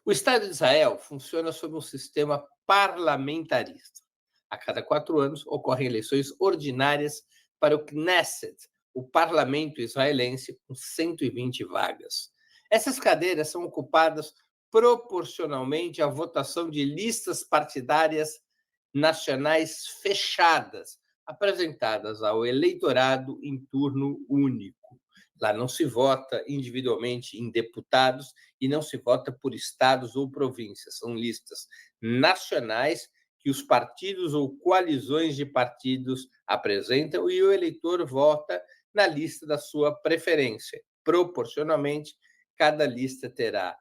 O Estado de Israel funciona sob um sistema parlamentarista. A cada 4 anos ocorrem eleições ordinárias para o Knesset, o parlamento israelense, com 120 vagas. Essas cadeiras são ocupadas proporcionalmente à votação de listas partidárias nacionais fechadas, apresentadas ao eleitorado em turno único. Lá não se vota individualmente em deputados e não se vota por estados ou províncias. São listas nacionais que os partidos ou coalizões de partidos apresentam e o eleitor vota na lista da sua preferência. Proporcionalmente, cada lista terá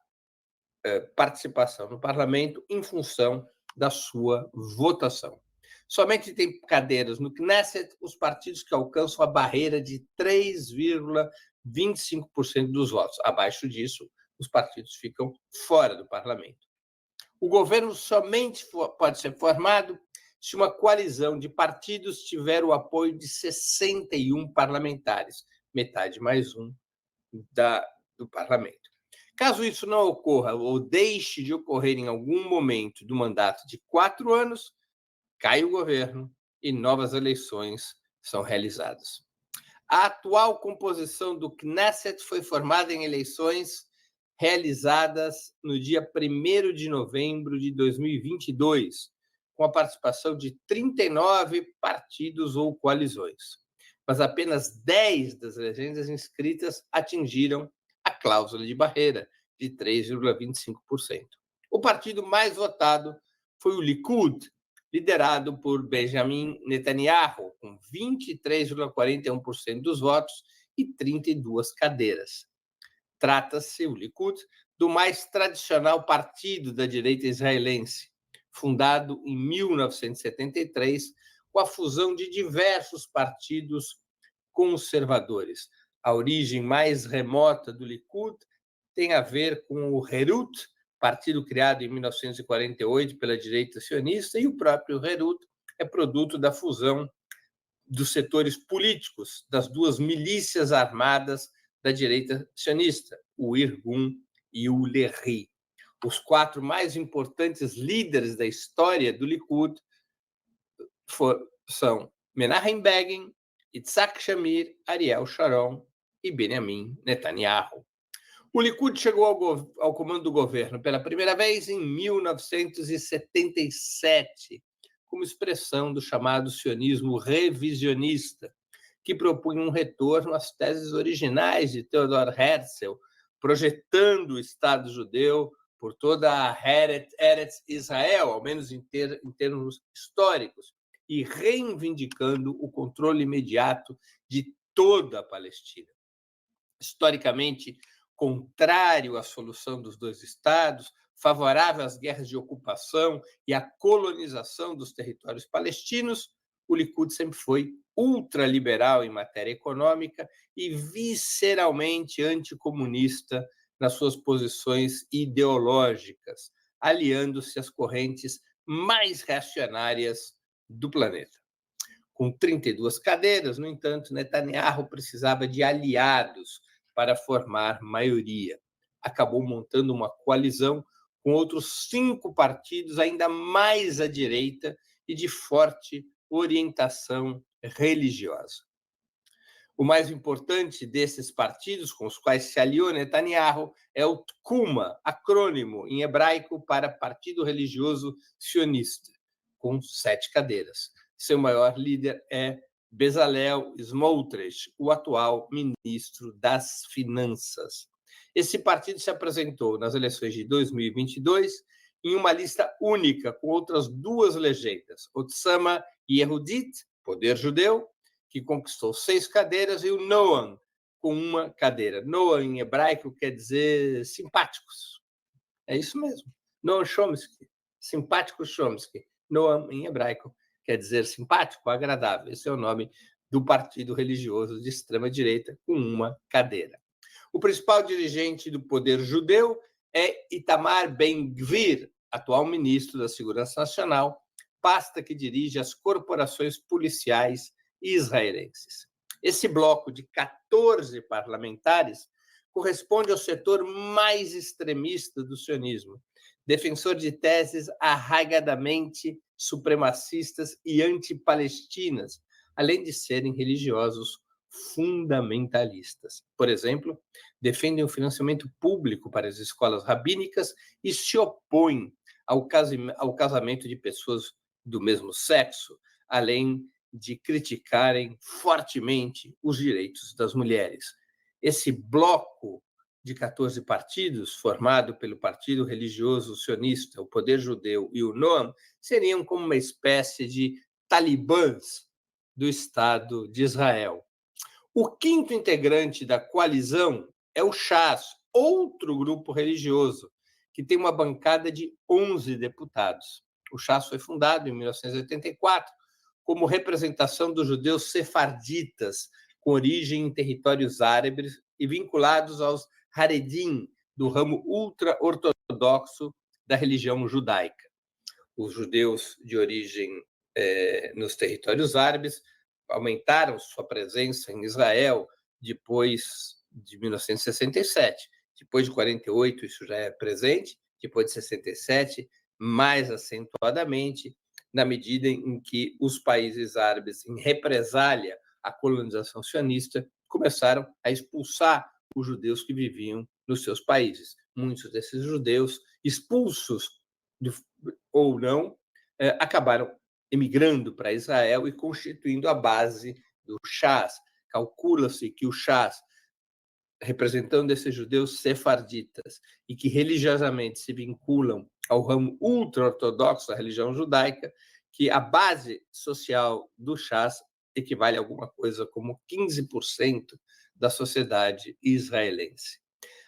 participação no parlamento em função da sua votação. Somente tem cadeiras no Knesset os partidos que alcançam a barreira de 3,25% dos votos. Abaixo disso, os partidos ficam fora do parlamento. O governo somente pode ser formado se uma coalizão de partidos tiver o apoio de 61 parlamentares, metade mais um do parlamento. Caso isso não ocorra ou deixe de ocorrer em algum momento do mandato de 4 anos, cai o governo e novas eleições são realizadas. A atual composição do Knesset foi formada em eleições realizadas no dia 1º de novembro de 2022, com a participação de 39 partidos ou coalizões. Mas apenas 10 das legendas inscritas atingiram a cláusula de barreira de 3,25%. O partido mais votado foi o Likud, liderado por Benjamin Netanyahu, com 23,41% dos votos e 32 cadeiras. Trata-se, o Likud, do mais tradicional partido da direita israelense, fundado em 1973, com a fusão de diversos partidos conservadores. A origem mais remota do Likud tem a ver com o Herut, partido criado em 1948 pela direita sionista, e o próprio Herut é produto da fusão dos setores políticos das duas milícias armadas da direita sionista, o Irgun e o Lehi. Os 4 mais importantes líderes da história do Likud são Menachem Begin, Yitzhak Shamir, Ariel Sharon e Benjamin Netanyahu. O Likud chegou ao comando do governo pela primeira vez em 1977, como expressão do chamado sionismo revisionista, que propunha um retorno às teses originais de Theodor Herzl, projetando o Estado judeu por toda a Eretz Israel, ao menos em termos históricos, e reivindicando o controle imediato de toda a Palestina. Historicamente, contrário à solução dos 2 estados, favorável às guerras de ocupação e à colonização dos territórios palestinos, o Likud sempre foi ultraliberal em matéria econômica e visceralmente anticomunista nas suas posições ideológicas, aliando-se às correntes mais reacionárias do planeta. Com 32 cadeiras, no entanto, Netanyahu precisava de aliados para formar maioria. Acabou montando uma coalizão com outros 5 partidos ainda mais à direita e de forte orientação religiosa. O mais importante desses partidos com os quais se aliou Netanyahu é o Tkuma, acrônimo em hebraico para Partido Religioso Sionista, com 7 cadeiras. Seu maior líder é Bezalel Smotrich, o atual ministro das Finanças. Esse partido se apresentou nas eleições de 2022 em uma lista única com outras 2 legendas, Otzama Yehudit, Poder Judeu, que conquistou 6 cadeiras, e o Noam, com 1 cadeira. Noam, em hebraico, quer dizer simpáticos. É isso mesmo. Noam Chomsky, simpático Chomsky. Noam, em hebraico, quer dizer simpático, agradável. Esse é o nome do partido religioso de extrema-direita, com 1 cadeira. O principal dirigente do poder judeu é Itamar Ben-Gvir, atual ministro da Segurança Nacional, pasta que dirige as corporações policiais israelenses. Esse bloco de 14 parlamentares corresponde ao setor mais extremista do sionismo, defensor de teses arraigadamente supremacistas e antipalestinas, além de serem religiosos fundamentalistas. Por exemplo, defendem o financiamento público para as escolas rabínicas e se opõem ao casamento de pessoas do mesmo sexo, além de criticarem fortemente os direitos das mulheres. Esse bloco de 14 partidos, formado pelo Partido Religioso Sionista, o Poder Judeu e o Noam, seriam como uma espécie de talibãs do Estado de Israel. O quinto integrante da coalizão é o Shas, outro grupo religioso, que tem uma bancada de 11 deputados. O Shas foi fundado em 1984 como representação dos judeus sefarditas, com origem em territórios árabes e vinculados aos Haredim, do ramo ultra-ortodoxo da religião judaica. Os judeus de origem nos territórios árabes aumentaram sua presença em Israel depois de 1967. Depois de 48, isso já é presente. Depois de 67, mais acentuadamente, na medida em que os países árabes, em represália à colonização sionista, começaram a expulsar os judeus que viviam nos seus países. Muitos desses judeus, expulsos ou não, acabaram emigrando para Israel e constituindo a base do Shas. Calcula-se que o Shas, representando esses judeus sefarditas e que religiosamente se vinculam ao ramo ultra-ortodoxo da religião judaica, que a base social do Shas equivale a alguma coisa como 15% da sociedade israelense.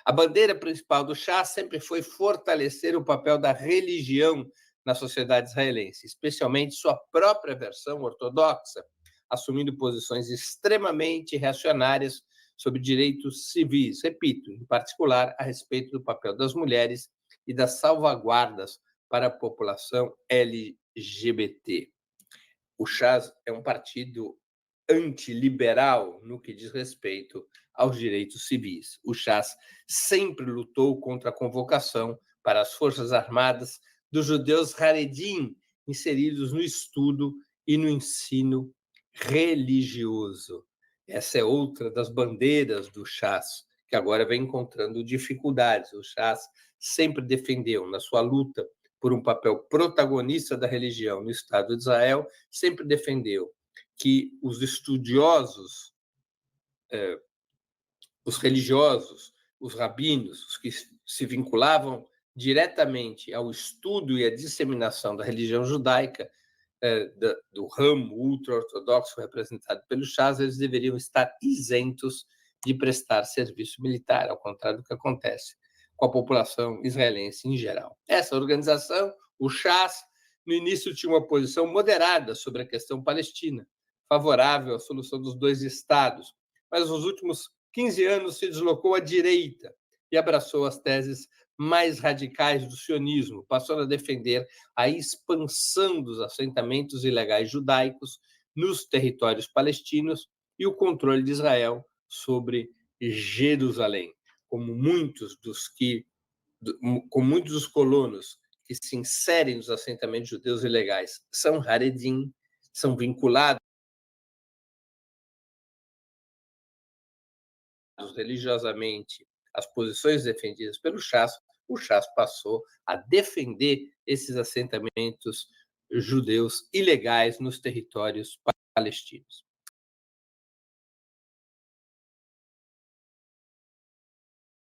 A bandeira principal do Shas sempre foi fortalecer o papel da religião na sociedade israelense, especialmente sua própria versão ortodoxa, assumindo posições extremamente reacionárias sobre direitos civis, repito, em particular a respeito do papel das mulheres e das salvaguardas para a população LGBT. O Shas é um partido antiliberal no que diz respeito aos direitos civis. O Shas sempre lutou contra a convocação para as Forças Armadas dos judeus Haredim inseridos no estudo e no ensino religioso. Essa é outra das bandeiras do Shas, que agora vem encontrando dificuldades. O Shas sempre defendeu, na sua luta por um papel protagonista da religião no Estado de Israel, sempre defendeu que os estudiosos, os religiosos, os rabinos, os que se vinculavam diretamente ao estudo e à disseminação da religião judaica, do ramo ultra-ortodoxo representado pelo Shas, eles deveriam estar isentos de prestar serviço militar, ao contrário do que acontece com a população israelense em geral. Essa organização, o Shas, no início tinha uma posição moderada sobre a questão palestina, favorável à solução dos dois estados, mas nos últimos 15 anos se deslocou à direita e abraçou as teses mais radicais do sionismo, passando a defender a expansão dos assentamentos ilegais judaicos nos territórios palestinos e o controle de Israel sobre Jerusalém. Como muitos dos colonos que se inserem nos assentamentos judeus ilegais são Haredim, são vinculados religiosamente às posições defendidas pelo Shas, o Shas passou a defender esses assentamentos judeus ilegais nos territórios palestinos.